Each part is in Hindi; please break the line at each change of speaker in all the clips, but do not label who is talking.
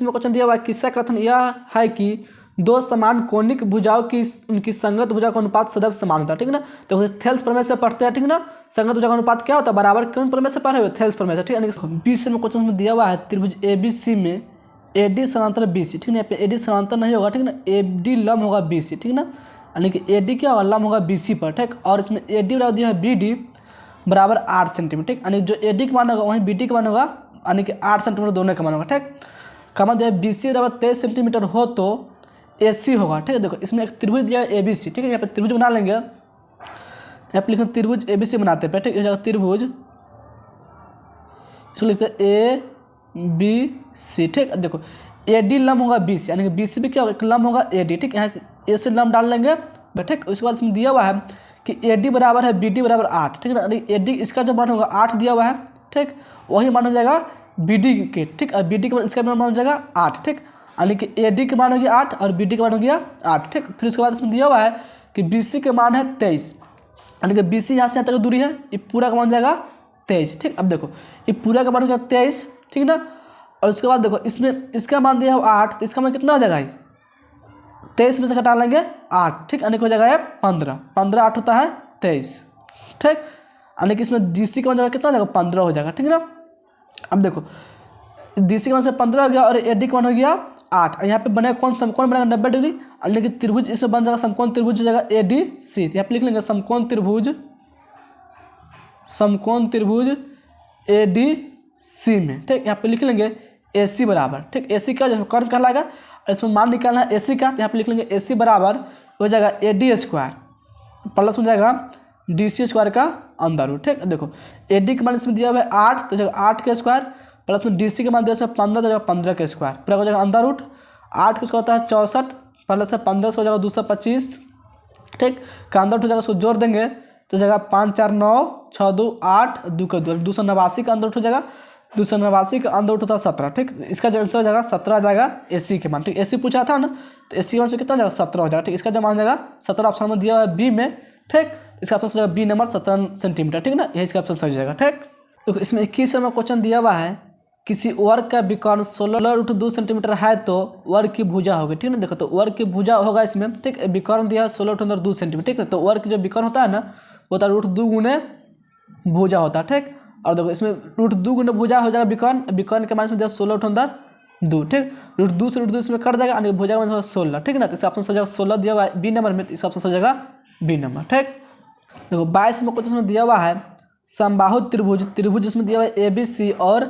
20 में क्वेश्चन दिया हुआ है, किसका कथन यह है कि दो समान कोणिक भुजाओं की उनकी संगत भुजा का अनुपात सदैव समान होता है, ठीक है ना। तो थेल्स प्रमेय से पढ़ते हैं, ठीक है ना। संगत भुजा का अनुपात क्या होता है, बराबर कौन प्रमेय से पढ़े हुए, थेल्स प्रमेय से, ठीक है। 20 में क्वेश्चन में दिया हुआ है त्रिभुज ABC में AD समांतर BC, ठीक है ना। यहाँ पे AD समांतर नहीं होगा, ठीक है ना, AD लंब होगा BC, ठीक है ना। यानी कि AD क्या होगा, लंब होगा BC पर, ठीक। और इसमें AD बराबर दिया है BD बराबर 8 सेंटीमीटर, ठीक। यानी जो AD का मान होगा वहीं BD का मान होगा, यानी कि 8 सेंटीमीटर दोनों का मान होगा, ठीक। कमा दिया है BC बराबर 23 सेंटीमीटर हो तो AC होगा, ठीक है। देखो इसमें एक त्रिभुज दिया है ABC, ठीक है। यहाँ पे त्रिभुज बना लेंगे, यहाँ पे लिखते हैं त्रिभुज ABC बनाते हैं, ठीक है। त्रिभुज इसको लिखते हैं ABC, ठीक। देखो AD लंब होगा BC, यानी कि BC भी क्या होगा, लंब होगा AD, ठीक। यहाँ A से लंब डाल लेंगे, ठीक। उसके बाद इसमें दिया हुआ है कि AD बराबर है BD बराबर 8, ठीक है ना। AD इसका जो मान होगा 8 दिया हुआ है, ठीक। वही मान हो जाएगा BD के, ठीक। और BD के मान इसका मान हो जाएगा 8, ठीक। यानी कि AD के मान हो गया 8 और BD के मान हो गया 8, ठीक। फिर उसके बाद इसमें दिया हुआ है कि BC के मान है 23, यानी कि BC यहाँ से यहाँ तक दूरी है, ये पूरा का मान हो जाएगा 23, ठीक। अब देखो ये पूरा का मान हो गया 23, ठीक ना। और उसके बाद देखो इसमें इसका मान दिया है 8, तो इसका मान कितना हो जाएगा, 23 में से घटा लेंगे 8, ठीक। यानी कि हो जाएगा ये 15, 15 8 होता है 23, ठीक। यानी कि इसमें DC का मान जाएगा कितना हो जाएगा, 15 हो जाएगा, ठीक है ना। अब देखो DC का मान से 15 हो गया और AD का मान हो गया 8। यहाँ पे बनेगा कौन, समकोण बनेगा 90 डिग्री, यानी कि त्रिभुज इसमें बन जाएगा समकोण त्रिभुज हो जाएगा ADC। यहाँ पे लिख लेंगे समकोण त्रिभुज ADC में, ठीक। यहाँ पे लिख लेंगे AC बराबर, ठीक। AC का जैसे कर्ण कहलाएगा और इसमें मान निकालना है AC का, तो यहाँ पे लिख लेंगे AC बराबर हो जाएगा AD स्क्वायर प्लस हो जाएगा DC स्क्वायर का अंदर रूट, ठीक। देखो AD का मान इसमें दिया हुआ है 8, तो जाएगा 8 के स्क्वायर प्लस में DC के मान दिया है 15, तो जाएगा 15 के स्क्वायर, पूरा हो जाएगा अंदर रूट। 8 का स्क्वायर होता है 64 प्लस से 15 हो जाएगा 225, ठीक। का अंदर रूट हो जाएगा, उसको जोड़ देंगे तो जाएगा 5 4 9 6 2 8 2 का 2, 289 का अंदर रूट हो जाएगा, 289 का अंदर रूट होता है 17, ठीक। इसका जो आंसर हो जाएगा 17 आ जाएगा AC के मान, ठीक। AC पूछा था ना, तो AC के मान से कितना हो जाएगा 17 हो जाएगा, ठीक। इसका जो मान जाएगा 17 ऑप्शन में दिया हुआ है B में, ठीक। इसका ऑप्शन हो जाएगा B नंबर 17 सेंटीमीटर, ठीक ना। यही इसका ऑप्शन सही जाएगा, ठीक। तो इसमें 21 में क्वेश्चन दिया हुआ है किसी वर्ग का विकर्ण 16√2 सेंटीमीटर है तो वर्ग की भुजा होगी, ठीक है ना। देखो तो वर्ग की भुजा होगा इसमें, ठीक। विकर्ण दिया है 16√2 सेंटीमीटर, ठीक है। तो वर्ग की जो विकर्ण होता है ना वो होता है √2 गुने भुजा होता है, ठीक। और देखो इसमें √2 गुने भुजा हो जाएगा विकर्ण, विकर्ण के मान इसमें दिया 16√2, ठीक। √2 से √2 इसमें कट जाएगा, यानी भुजा का मान 16, ठीक है ना। तो इसका ऑप्शन हो जाएगा 16 दिया हुआ है B नंबर में, तो इसका ऑप्शन हो जाएगा B नंबर, ठीक। देखो 22 में कुछ इसमें दिया हुआ है समबाहु त्रिभुज, त्रिभुज इसमें दिया हुआ है ABC और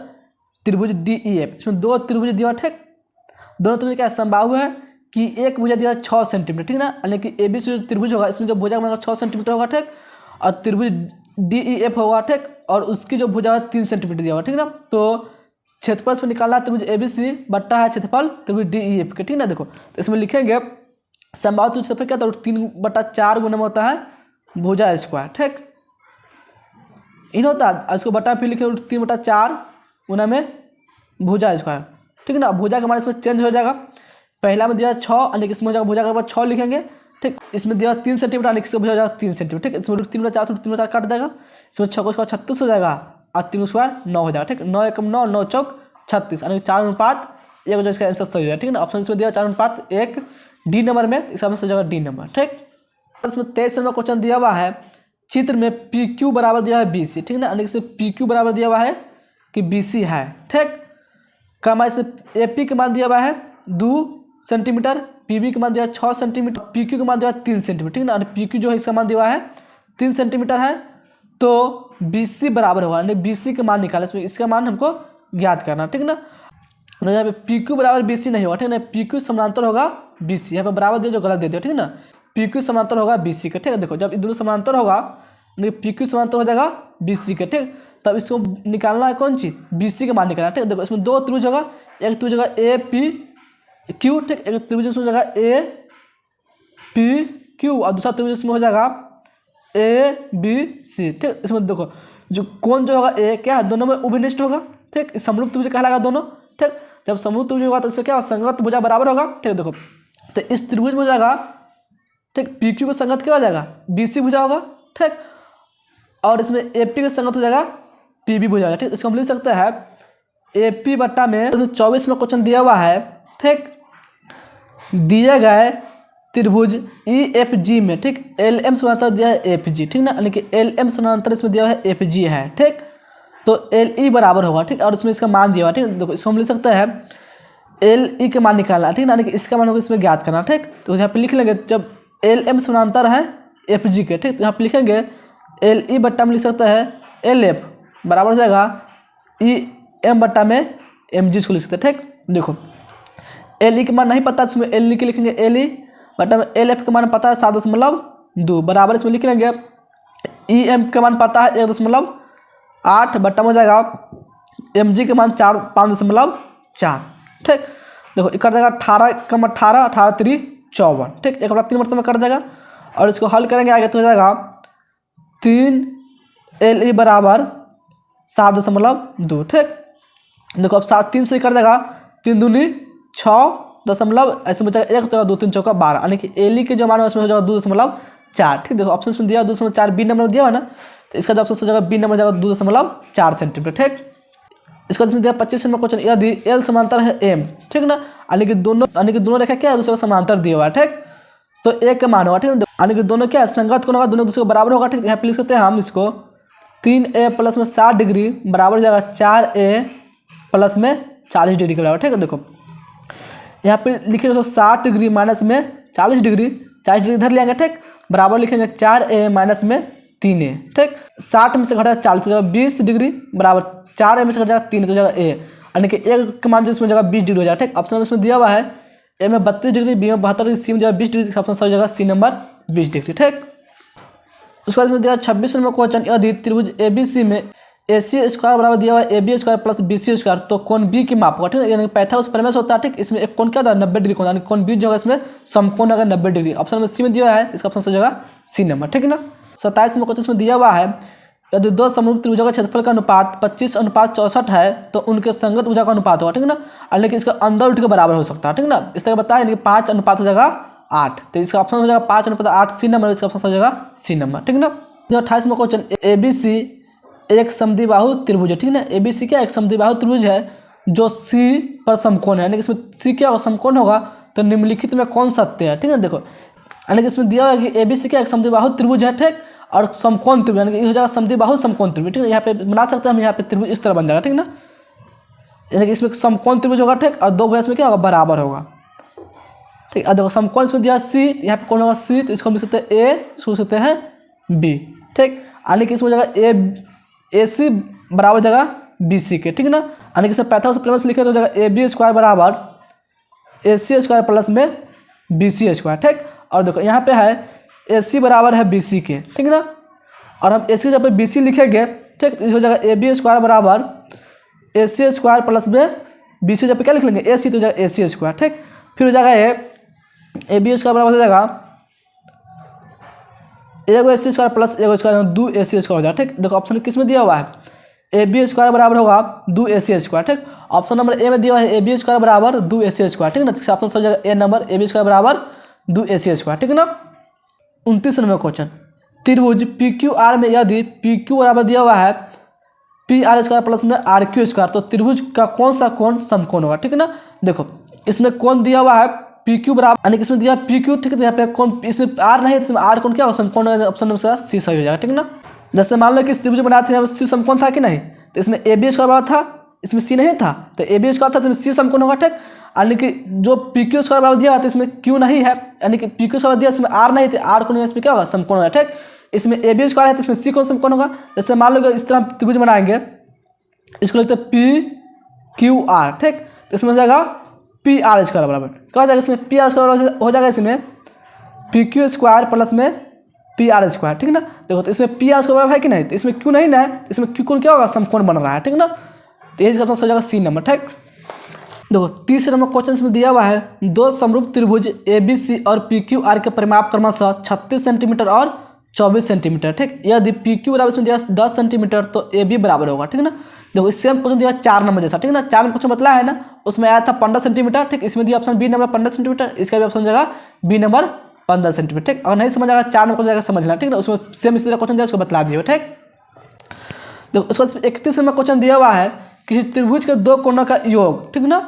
त्रिभुज DEF, इसमें दो त्रिभुज दिया हुआ, ठीक। दोनों त्रिभुज क्या समबाहु है कि एक भुजा दिया है 6 सेंटीमीटर, ठीक ना। यानी कि ABC त्रिभुज होगा, इसमें जो भुजा का 6 सेंटीमीटर होगा, ठीक। और त्रिभुज DEF होगा, ठीक। और उसकी जो भुजा है 3 सेंटीमीटर दिया होगा, ठीक ना। तो क्षेत्रफल इसमें निकालना है त्रिभुज ABC बट्टा है क्षेत्रफल त्रिभुज DEF के, ठीक ना। देखो तो इसमें लिखेंगे समबाहु त्रिभुज क्षेत्रफल क्या था, 3/4 गुना में होता है भुजा स्क्वायर, ठीक। इन होता है, इसको बट्टा फिर लिखे 3/4 गुना में भुजा स्क्वायर, ठीक ना। भुजा का मान इसमें चेंज हो जाएगा, पहला में दिया 6, यानी कि इसमें हो जाएगा भुजा के बाद 6 लिखेंगे, ठीक। इसमें दिया 3 सेंटीमीटर, यानी कि इसका भुजा हो जाएगा 3 सेंटीमीटर, ठीक। इसमें 3/4 3/4 काट देगा, इसमें 6 को 36 हो जाएगा और 3 स्क्वायर 9 हो जाएगा, ठीक। 9 एकम 9 9 चौक 36, यानी 4:1 जो इसका आंसर सही हो जाएगा, ठीक है ना। ऑप्शन इसमें दिया 4:1 D नंबर में, इसका आंसर हो जाएगा D नंबर, ठीक। इसमें 23 नंबर क्वेश्चन दिया हुआ है चित्र में PQ बराबर दिया है BC, ठीक ना। यानी कि PQ बराबर दिया हुआ है कि BC है, ठीक। कमा इसे AP के मान दिया हुआ है 2 सेंटीमीटर, PB के मान दिया है 6 सेंटीमीटर, PQ के मान दिया है 3 सेंटीमीटर, ठीक ना। PQ जो है इसका मान दिया है 3 सेंटीमीटर है, तो BC बराबर होगा, यानी BC के मान निकाले, इसमें इसका मान हमको ज्ञात करना, ठीक ना। तो यहाँ पे PQ बराबर BC नहीं होगा, ठीक ना। PQ समांतर होगा BC, यहाँ पे बराबर दिया जो गलत दे दिया, ठीक ना। PQ समांतर होगा BC का, ठीक है। देखो जब दोनों समांतर होगा PQ समांतर हो जाएगा BC का, ठीक। तब इसको निकालना है कौन चीज, BC के मान निकालना, ठीक। देखो इसमें दो त्रिभुज होगा, एक त्रिभुज होगा APQ, ठीक। एक त्रिभुज इसमें हो जाएगा APQ और दूसरा त्रिभुज इसमें हो जाएगा ABC, ठीक। इसमें देखो जो कोण जो होगा A क्या है, दोनों में उभयनिष्ठ होगा, ठीक। समरूप त्रिभुज कहलाएगा दोनों, ठीक। जब समरूप त्रिभुज होगा तो इससे क्या संगत भुजा बराबर होगा, ठीक। देखो तो इस त्रिभुज में हो जाएगा, ठीक। PQ का संगत क्या हो जाएगा BC भुजा होगा, ठीक। और इसमें AP का संगत हो जाएगा PB भुजा होगा, ठीक। इसको हम लिख सकते हैं AP बट्टा में 24 में क्वेश्चन दिया हुआ है, ठीक, दिए गए त्रिभुज EFG में, ठीक, LM समांतर दिया है FG, ठीक ना, यानी कि LM समांतर इसमें दिया है FG है, ठीक, तो LE बराबर होगा, ठीक, और इसमें इसका मान दिया हुआ, ठीक, देखो इसको हम लिख सकते हैं LE के मान निकालना, ठीक ना, यानी कि इसका मान होगा इसमें ज्ञात करना, ठीक, तो यहाँ पे लिख लेंगे जब LM समांतर है FG के, ठीक, तो यहाँ पे लिखेंगे LE बट्टा में लिख सकते हैं LF बराबर हो जाएगा EM बट्टा में MG, इसको लिख सकते हैं, ठीक, देखो LE के मान नहीं पता इसमें LE के लिखेंगे LE बट्टा में LF के मान पता है 7.2 बराबर इसमें लिख लेंगे EM के मान पता है 1.8 बट्टा में हो जाएगा MG के मान 5.4, ठीक, देखो कर जाएगा 18 कम 18 18 3 54, ठीक, एक बार 3 मतलब में कर जाएगा और इसको हल करेंगे आगे तो हो जाएगा 3 LE बराबर 7.2, ठीक, देखो अब 3 से कर जाएगा 3 दूनी 6 दशमलव ऐसे बचेगा 1 जगह 2 3 चौका 12, यानी कि LE के जो मान है उसमें हो जाएगा 2.4, ठीक, देखो ऑप्शन में दिया 2.4 बी नंबर दिया हुआ ना, तो इसका जो ऑप्शन हो जाएगा बी नंबर जाएगा 2.4 सेंटीमीटर, ठीक, इसका दिया 25 नंबर क्वेश्चन, यदि L समांतर है M, ठीक ना, यानी कि दोनों रेखा क्या है दूसरे को समांतर दिया हुआ है, ठीक, तो A का मान होगा, ठीक, यानी कि दोनों क्या संगत कोण होगा, दोनों दूसरे को बराबर होगा, ठीक, यहाँ पे लिख सकते हैं हम इसको 3A प्लस में 60 डिग्री बराबर हो जाएगा 4A प्लस में 40 डिग्री के बराबर, ठीक है, देखो यहाँ पे लिखेंगे तो 60 डिग्री माइनस में 40 डिग्री, 40 डिग्री इधर लेंगे, ठीक, बराबर लिखेंगे 4A माइनस में 3A, ठीक, 60 में से घटा 40 हो जाएगा 20 डिग्री बराबर 4A में से घट जाएगा 3 तो जाएगा A, यानी कि A का मान जो इसमें जगह 20 डिग्री हो जाएगा, ठीक, ऑप्शन इसमें दिया हुआ है A में 32 डिग्री, B में 72 डिग्री, C में जाएगा 20 डिग्री, ऑप्शन सही जगह C नंबर 20 डिग्री, ठीक, उसके बाद इसमें दिया 26 नंबर क्वेश्चन, यदि त्रिभुज ABC में AC स्क्वायर बराबर दिया हुआ है AB square plus BC square, तो कोण B की माप होगा, ठीक है, यानी पाइथागोरस प्रमेय होता है, ठीक, इसमें एक कोण क्या था 90 डिग्री कोण, यानी कोण B जो होगा इसमें समकोण होगा 90 डिग्री, ऑप्शन में C में दिया है, इसका ऑप्शन सही जगह C नंबर, ठीक है ना। 27 नंबर क्वेश्चन इसमें दिया हुआ है, यदि दो समरूप त्रिभुजों का क्षेत्रफल का अनुपात 25:64 है तो उनके संगत भुजा का अनुपात होगा, ठीक है ना, और लेकिन इसका अंदर रूट के बराबर हो सकता है, ठीक है ना, इस तरह बताया 5 अनुपात हो जाएगा 8, तो इसका ऑप्शन हो जाएगा 5:8 C नंबर, इसका ऑप्शन हो जाएगा C नंबर, ठीक है ना। 28 में क्वेश्चन ABC एक समद्विबाहु त्रिभुज है, ठीक है ना, ABC क्या एक समद्विबाहु त्रिभुज है जो C पर समकोण है, यानी कि इसमें C क्या होगा समकोण होगा, तो निम्नलिखित में कौन सत्य है, ठीक है, देखो यानी कि इसमें दिया हुआ है कि ABC क्या एक समद्विबाहु त्रिभुज है, ठीक, और समकोण त्रिभुज यानी कि हो जाएगा समद्विबाहु समकोण त्रिभुज, ठीक है, यहाँ पे बना सकते हैं हम, यहाँ पे त्रिभुज इस तरह बन जाएगा, ठीक ना, यानी कि इसमें समकोण त्रिभुज होगा, ठीक, और दो भुजा इसमें क्या होगा बराबर होगा, ठीक, और देखो समकोण इसमें दिया C, यहाँ पे कौन होगा C, तो इसको हम लिख सकते हैं A, इसको लिख सकते हैं B, ठीक, यानी कि इसमें हो जाएगा AC बराबर जगह BC के, ठीक ना, यानी कि इसमें पाइथागोरस प्रमेय से लिखे तो जाएगा AB स्क्वायर बराबर AC स्क्वायर प्लस में BC स्क्वायर, ठीक, और देखो यहाँ पे है AC बराबर है BC के, ठीक ना, और हम AC जब पे BC लिखेंगे, ठीक, तो हो जाएगा AB स्क्वायर बराबर AC स्क्वायर प्लस में BC जब पे क्या लिख लेंगे AC, तो जाएगा AC स्क्वायर, ठीक, फिर हो जाएगा ये AB स्क्वायर बराबर हो जाएगा एगो AC स्क्वायर प्लस एगो स्क्वायर 2 AC स्क्वायर हो जाएगा, ठीक, देखो ऑप्शन किस में दिया हुआ है AB स्क्वायर बराबर होगा 2 AC स्क्वायर, ठीक, ऑप्शन नंबर ए में दिया हुआ है AB स्क्वायर बराबर 2 AC स्क्वायर, ठीक ना, ऑप्शन हो जाएगा ए नंबर AB स्क्वायर बराबर 2 AC स्क्वायर, ठीक है ना। 29 नंबर क्वेश्चन, त्रिभुज PQR में यदि PQ बराबर दिया हुआ है PR स्क्वायर प्लस में RQ स्क्वायर, तो त्रिभुज का कौन सा कोण समकोण होगा, ठीक है ना, देखो इसमें कोण दिया हुआ है PQ बराबर, यानी कि इसमें दिया PQ, ठीक है, तो यहाँ पे कौन इसमें R नहीं है, तो इसमें R कोण क्या होगा समकोण, ऑप्शन नंबर C सही हो जाएगा, ठीक ना। जैसे मान लो कि इस त्रिभुज बनाए थे C समकोण था कि नहीं, तो इसमें AB स्क्वायर बराबर था, इसमें C नहीं था, तो AB स्क्वायर था तो इसमें C समकोण होगा, ठीक, यानी कि जो PQ स्क्वायर बराबर दिया है तो इसमें Q नहीं है, यानी कि PQ स्क्वायर दिया इसमें R नहीं थे, R कोण इसमें क्या होगा समकोण होगा, ठीक, इसमें AB स्क्वायर है तो इसमें C कोण समकोण होगा। जैसे मान लो इस तरह त्रिभुज बनाएंगे, इसको लिखते हैं PQR, ठीक, तो इसमें हो जाएगा PR स्क्वायर बराबर क्या हो जाएगा, इसमें PR स्क्वायर हो जाएगा इसमें PQ स्क्वायर प्लस में PR स्क्वायर, ठीक ना, देखो तो इसमें PR स्क्वायर बराबर है कि नहीं, तो इसमें Q नहीं ना है, इसमें Q कोण क्या होगा समकोण बन रहा है, ठीक ना, तो ये हो जाएगा C नंबर, ठीक। देखो 30 नंबर क्वेश्चन इसमें दिया हुआ है दो समरूप त्रिभुज ABC और PQR के परिमाप क्रमशः 36 सेंटीमीटर और 24 सेंटीमीटर, ठीक, यदि PQ बराबर इसमें दिया 10 सेंटीमीटर तो AB बराबर होगा, ठीक ना। देखो इससे हम क्वेश्चन दिया 4 नंबर जैसा, ठीक ना, 4 नंबर क्वेश्चन बतला है ना, उसमें आया था 15 सेंटीमीटर, ठीक, इसमें दिया ऑप्शन B नंबर 15 सेंटीमीटर, इसका भी ऑप्शन जाएगा B नंबर 15 सेंटीमीटर, ठीक, अगर नहीं समझ आएगा 4 नंबर जाएगा समझना, ठीक ना, उसमें सेम इसी तरह क्वेश्चन दिया उसको बतला दिए, ठीक। देखो उसके बाद 31 नंबर क्वेश्चन दिया हुआ है किसी त्रिभुज के दो कोणों का योग, ठीक ना,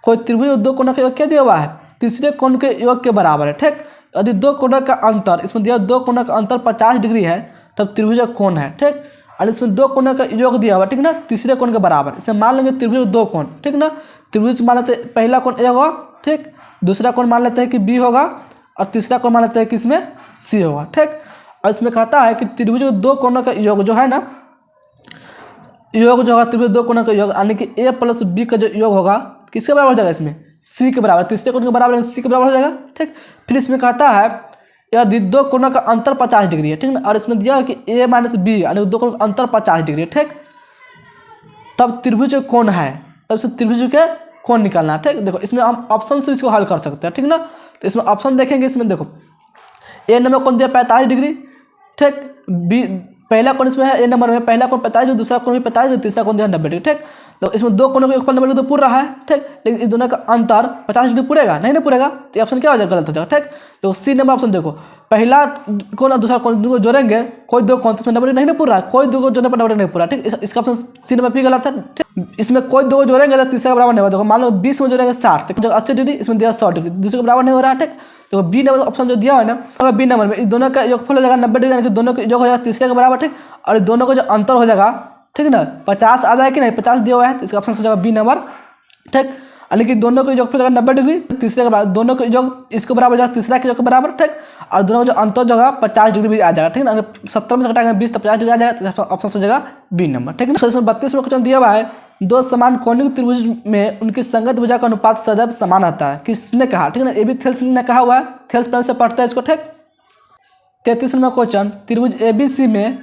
कोई त्रिभुज और दो कोणों का योग क्या दिया हुआ है, तीसरे कोण के योग के बराबर है। ठीक, यदि दो कोणों का अंतर, इसमें दिया दो कोणों का अंतर 50 डिग्री है तब त्रिभुज का कोण है। ठीक, और इसमें दो कोणों का योग दिया हुआ, ठीक ना, तीसरे कोण के बराबर। इसमें मान लेंगे त्रिभुज दो कोण, ठीक ना, त्रिभुज मान लेते पहला कोण ए होगा, ठीक, दूसरा कोण मान लेते हैं कि बी होगा और तीसरा कोण मान लेते हैं कि इसमें सी होगा। ठीक, और इसमें कहता है कि त्रिभुज के दो कोणों का योग जो है ना, योग जो होगा त्रिभुज दो कोणों का योग, यानी कि ए प्लस बी का जो योग होगा किसके बराबर हो जाएगा, इसमें सी के बराबर, तीसरे कोण के बराबर सी के बराबर हो जाएगा। ठीक, फिर इसमें कहता है यदि दो कोणों का अंतर 50 डिग्री है, ठीक ना, और इसमें दिया है कि ए माइनस बी यानी दो कोणों का अंतर 50 डिग्री है। ठीक, तब त्रिभुज के कोण है, तब से त्रिभुज के कोण निकालना है। ठीक, देखो इसमें हम ऑप्शन से इसको हल कर सकते हैं, ठीक ना, तो इसमें ऑप्शन देखेंगे, इसमें देखो ए नंबर कोण दिया 45 डिग्री, ठीक, बी पहला कोण इसमें है ए नंबर में, पहला कोण 45 डिग्री, दूसरा कोण भी 45 डिग्री, तीसरा कोण दिया 90 डिग्री। ठीक, तो इसमें दो कोणों का योगफल 90 डिग्री तो पूरा है। ठीक, लेकिन इस दोनों का अंतर 50 डिग्री पूरेगा नहीं, पूरेगा, तो ऑप्शन क्या हो जाएगा, गलत हो जाएगा। ठीक, तो सी नंबर ऑप्शन देखो, पहला कोण और दूसरा कोण दोनों जोड़ेंगे, कोई दो कोण तो इसमें 90 डिग्री नहीं पूरा, कोई दो को जोड़ने पर 90 डिग्री नहीं पूरा। ठीक, इसका ऑप्शन सी नंबर भी गलत है। ठीक, इसमें कोई दो जोड़ेंगे तो तीसरा बराबर नहीं होगा, देखो मान लो 20 में जोड़ेंगे 60, तो 80 डिग्री, इसमें दिया 100 डिग्री, दूसरे के बराबर नहीं हो रहा है। ठीक, तो बी नंबर ऑप्शन जो दिया है ना, अगर बी नंबर में इस दोनों का योगफल हो जाएगा 90 डिग्री, यानी कि दोनों का योग हो जाएगा तीसरे के बराबर। ठीक, और दोनों का जो अंतर हो जाएगा, ठीक ना, 50 आ जाए कि नहीं, 50 दिया हुआ है, तो इसका ऑप्शन हो जाएगा बी नंबर। ठीक, यानी कि दोनों का योग हो जाएगा 90 डिग्री, तीसरे के बराबर, दोनों का योग इसके बराबर हो जाएगा तीसरा के योग के बराबर। ठीक, और दोनों का जो अंतर जो होगा 50 डिग्री भी आ जाएगा। ठीक ना, अगर 70 में से घटाएंगे 20 तो 50 डिग्री आ जाएगा, तो ऑप्शन हो जाएगा बी नंबर। ठीक ना, इसमें 32 में क्वेश्चन दिया हुआ है, दो समान कोणीय त्रिभुज में उनकी संगत भुजा का अनुपात सदैव समान आता है, किसने कहा, ठीक है ना, ये भी थेल्स ने कहा हुआ है, थेल्स प्लान से पढ़ता है इसको। ठीक, 33 नंबर क्वेश्चन, त्रिभुज एबीसी में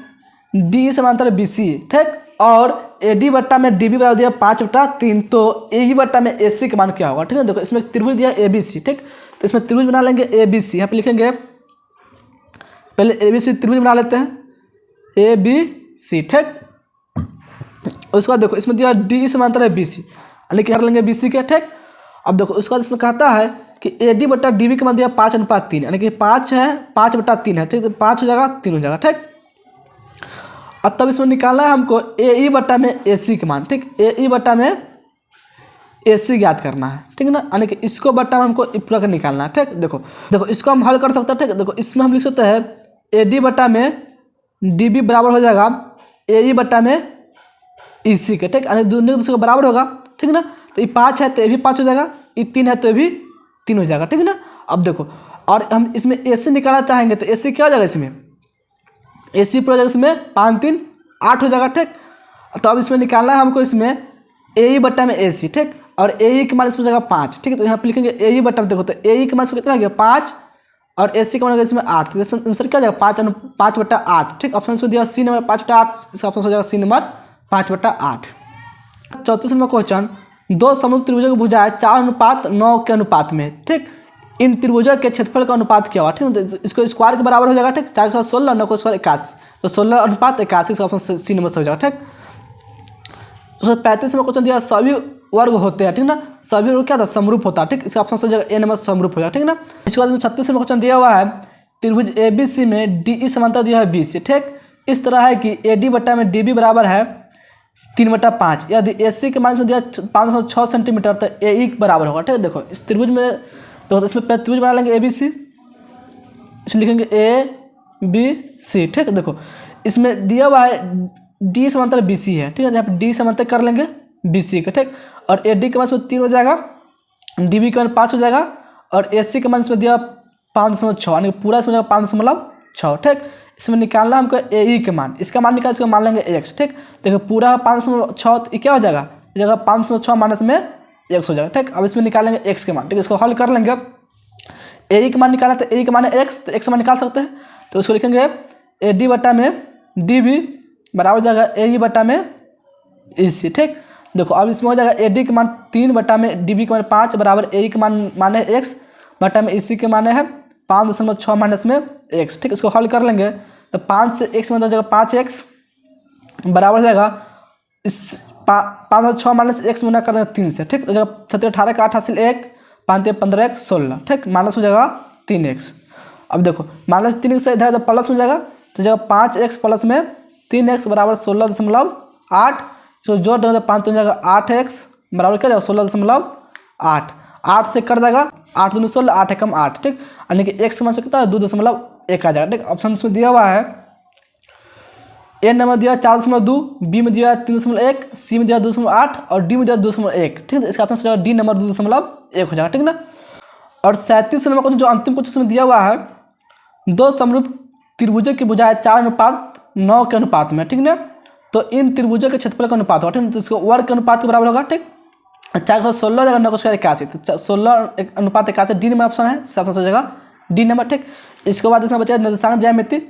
डी समांतर बीसी, ठीक, और एडी बट्टा में डीबी बराबर दिया 5/3, तो एई बट्टा में एसी का मान क्या होगा। ठीक है, देखो इसमें त्रिभुज दिया एबीसी, ठीक, तो इसमें त्रिभुज बना लेंगे एबीसी, यहाँ पे लिखेंगे पहले एबीसी त्रिभुज बना लेते हैं एबीसी। ठीक, उसके बाद देखो इसमें दिया डी समांतर है बीसी, यानी कि कर लेंगे बीसी के। ठीक, अब देखो उसके बाद इसमें कहता है कि एडी बट्टा डीबी का मान दिया 5/3, यानी कि 5 है 5/3 है। ठीक, तो 5 हो जाएगा 3 हो जाएगा। ठीक, अब तब इसमें निकालना है हमको एई बट्टा में एसी के मान। ठीक, एई बट्टा में एसी ज्ञात करना है, ठीक है ना, यानी कि इसको बट्टा में हमको पूरा कर निकालना है। ठीक, देखो इसको हम हल कर सकते हैं। ठीक, देखो इसमें हम लिख सकते हैं एडी बट्टा में डीबी बराबर हो जाएगा एई बट्टा में इसी के। ठीक, यानी दोनों दूसरे के बराबर होगा। ठीक ना, तो ये 5 है तो ये भी 5 हो जाएगा, ये 3 है तो ये भी 3 हो जाएगा। ठीक है ना, अब देखो और हम इसमें एसी निकालना चाहेंगे तो एसी क्या हो जाएगा, इसमें एसी पूरा जाएगा, इसमें 5 3 8 हो जाएगा। ठीक, तो अब इसमें निकालना है हमको इसमें एई बट्टा में एसी। ठीक, और एई के मान इसमें जाएगा 5। ठीक है, तो यहाँ पे लिखेंगे एई बट्टा में, देखो तो एई के मान इसमें कितना हो गया 5 और एसी का मान इसमें 8, तो आंसर क्या हो जाएगा 5/8। ठीक, ऑप्शन इसमें दिया सी नंबर 5/8, इसका ऑप्शन हो जाएगा सी नंबर 5/8। 34 नंबर क्वेश्चन, दो समरूप त्रिभुजों की भुजाएं 4:9 के अनुपात में। ठीक, इन त्रिभुजों के क्षेत्रफल का अनुपात क्या हुआ। ठीक, तो इसको स्क्वायर के बराबर हो जाएगा। ठीक, 4 को 16, 9 को स्क्वायर 81, तो 16:81, इसका ऑप्शन सी नंबर से हो जाएगा। ठीक, तो 35 में क्वेश्चन दिया सभी वर्ग होते हैं। ठीक ना, सभी वर्ग क्या था, समरूप होता है। ठीक, इसका ऑप्शन हो जाएगा ए नंबर समरूप हो जाएगा। ठीक ना, इसके बाद में 36 में क्वेश्चन दिया हुआ है, त्रिभुज एबीसी में डीई समांतर दिया है बीसी। ठीक, इस तरह है कि एडी बट्टा में डीबी बराबर है 3/5, यदि एसी के मान से दिया 506 सेंटीमीटर तो एई बराबर होगा। ठीक है, देखो इस त्रिभुज में तो इसमें त्रिभुज बना लेंगे एबीसी, इसमें लिखेंगे ए बी सी। ठीक है, देखो इसमें दिया हुआ है डी समांतर बीसी है। ठीक है, यहाँ पे डी समांतर कर लेंगे बीसी का। ठीक, और ए डी के मान इसमें 3 हो जाएगा, डीबी के मान 5 हो जाएगा, और एसी के मान इसमें दिया 5.6, यानी पूरा इसमें जाएगा 5.6। ठीक, इसमें निकालना हमको एई के मान, इसका मान निकाल इसको मान लेंगे एक्स। ठीक, देखो पूरा 5.6 तो क्या हो जाएगा, जगह 5.6 माइनस में एक्स हो जाएगा। ठीक, अब इसमें निकालेंगे एक्स के मान। ठीक, इसको हल कर लेंगे, एई के मान निकालना तो एई के मान है एक्स, तो एक्स मान निकाल सकते हैं, तो उसको लिखेंगे ए डी बट्टा में डी बी बराबर हो जाएगा एई बट्टा में ई सी। ठीक, देखो अब इसमें हो जाएगा ए डी के मान 3 बट्टा में डी बी के मान 5 बराबर एई के मान माने एक्स बट्टा में ई सी के माने है 5.6 माइनस में एक्स। ठीक, इसको हल कर लेंगे तो 5 से एक्स में हो जाएगा 5x बराबर हो जाएगा इस 5.6 माइनस एक्स में ना करेंगे 3 से। ठीक, हो जाएगा 17 18 का 8 हासिल 1 5 पंद्रह 1 16। ठीक, माइनस हो जाएगा 3x। अब देखो माइनस 3x से इधर प्लस हो जाएगा, तो जगह 5x प्लस में 3x बराबर 16.8, तो जोड़ देंगे तो 5 तो जाएगा 8x बराबर क्या जाएगा 16.8। 8 से कट जाएगा 8 दूनी 16, 8 एकम 8, ठीक। यानी कि x मान कितना है 2.1 आ जाएगा, ठीक। ऑप्शन में दिया हुआ है ए नंबर दिया 4.2, बी में दिया 3.1, सी में दिया 2.8 और डी में दिया 2.1, ठीक है। इसका ऑप्शन डी नंबर 2.1 हो जाएगा, ठीक ना। और 37 नंबर का जो अंतिम क्वेश्चन में दिया हुआ है, दो समरूप त्रिभुजों की भुजाएं 4:9 के अनुपात में, ठीक ना। तो इन त्रिभुजों के क्षेत्रफल का अनुपात होगा, ठीक। तो इसको वर्ग के अनुपात के बराबर होगा, ठीक। 4 का 16 जगह 9 का स्क्वायर 81, तो 16:81 डी नंबर ऑप्शन है, सब जगह डी नंबर, ठीक। इसके बाद इसमें बचा निर्देशांक ज्यामिति।